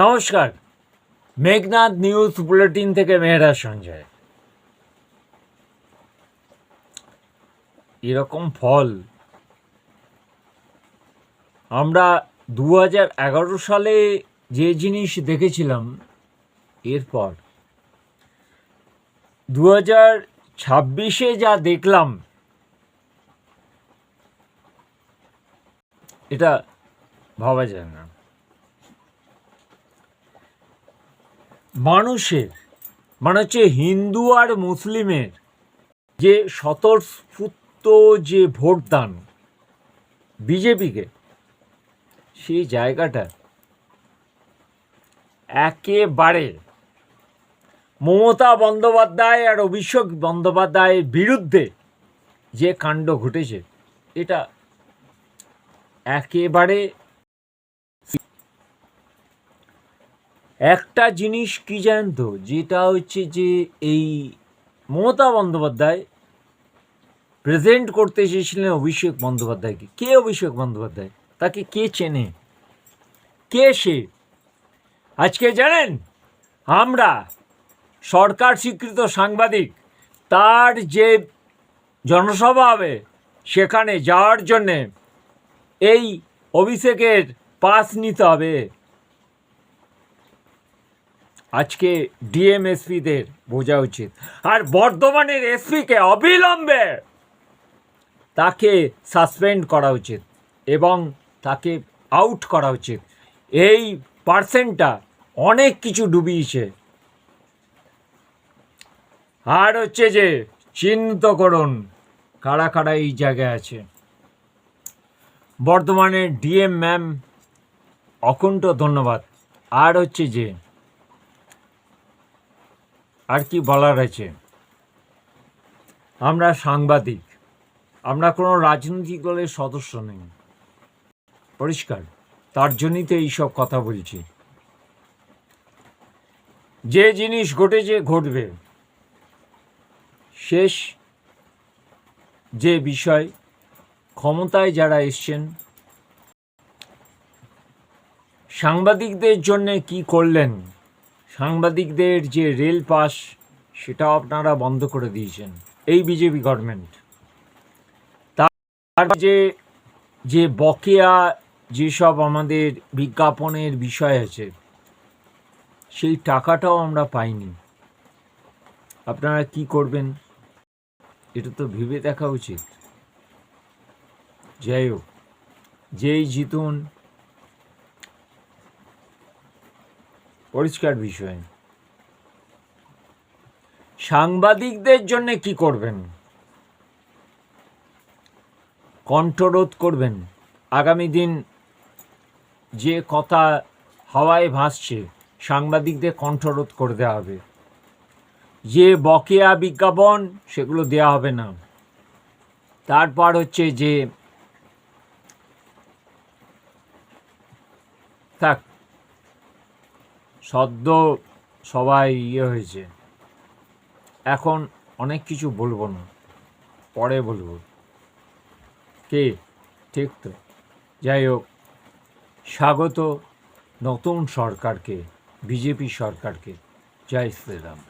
নমস্কার, Meghnad news bulletin থেকে মেহরাজ সঞ্জয়। এরকম ফল আমরা 2011 সালে যে জিনিস দেখেছিলাম, এরপর 2026-এ যা দেখলাম, এটা ভাবা যায় না। মানুষের মানে হচ্ছে হিন্দু আর মুসলিমের যে স্বতঃস্ফূর্ত যে ভোটদান বিজেপিকে, সেই জায়গাটা একেবারে মমতা বন্দ্যোপাধ্যায় আর অভিষেক বন্দ্যোপাধ্যায়ের বিরুদ্ধে যে কাণ্ড ঘটেছে, এটা একেবারে একটা জিনিস কি জানেন তো, যেটা হচ্ছে যে এই মমতা বন্দ্যোপাধ্যায় প্রেজেন্ট করতে চেয়েছিলেন অভিষেক বন্দ্যোপাধ্যায়কে। কে অভিষেক বন্দ্যোপাধ্যায়? তাকে কে চেনে? কে সে? আজকে জানেন, আমরা সরকার স্বীকৃত সাংবাদিক, তার যে জনসভা হবে সেখানে যাওয়ার জন্যে এই অভিষেকের পাস নিতে হবে। আজকে ডিএম এসপিদের বোঝা উচিত, আর বর্ধমানের এসপিকে অবিলম্বে তাকে সাসপেন্ড করা উচিত এবং তাকে আউট করা উচিত। এই পার্সেন্টটা অনেক কিছু ডুবিয়েছে। আর হচ্ছে যে চিহ্নিত করুন কারা কারা এই জায়গায় আছে। বর্ধমানের ডিএম ম্যাম, অকুণ্ঠ ধন্যবাদ। আর হচ্ছে যে আর কি বলার আছে, আমরা সাংবাদিক, আমরা কোনো রাজনৈতিক দলের সদস্য নেই, পরিষ্কার। তার জন্যই তো এইসব কথা বলছি। যে জিনিস ঘটেছে ঘটবে। শেষ যে বিষয়, ক্ষমতায় যারা এসছেন, সাংবাদিকদের জন্য কি করলেন? সাংবাদিকদের যে রেল পাস, সেটাও আপনারা বন্ধ করে দিয়েছেন এই বিজেপি গভর্নমেন্ট। তার যে বকেয়া যেসব আমাদের বিজ্ঞাপনের বিষয় আছে, সেই টাকাটাও আমরা পাইনি। আপনারা কি করবেন এটা তো ভেবে দেখা উচিত। যাই হোক, যেই জিতুন, পরিষ্কার বিষয়। সাংবাদিকদের জন্য কি করবেন? কণ্ঠরোধ করবেন? আগামী দিন যে কথা হাওয়ায় ভাসছে, সাংবাদিকদের কণ্ঠরোধ করে দেওয়া হবে। যে বকেয়া বিজ্ঞাপন, সেগুলো দেওয়া হবে না। তারপর হচ্ছে যে থাক, সদ্য সবাই হয়েছে, এখন অনেক কিছু বলবো না, পরে বলবো। কে ঠিক তো? যাই হোক, স্বাগত নতুন সরকারকে, বিজেপি সরকারকে। জয় শ্রীরাম।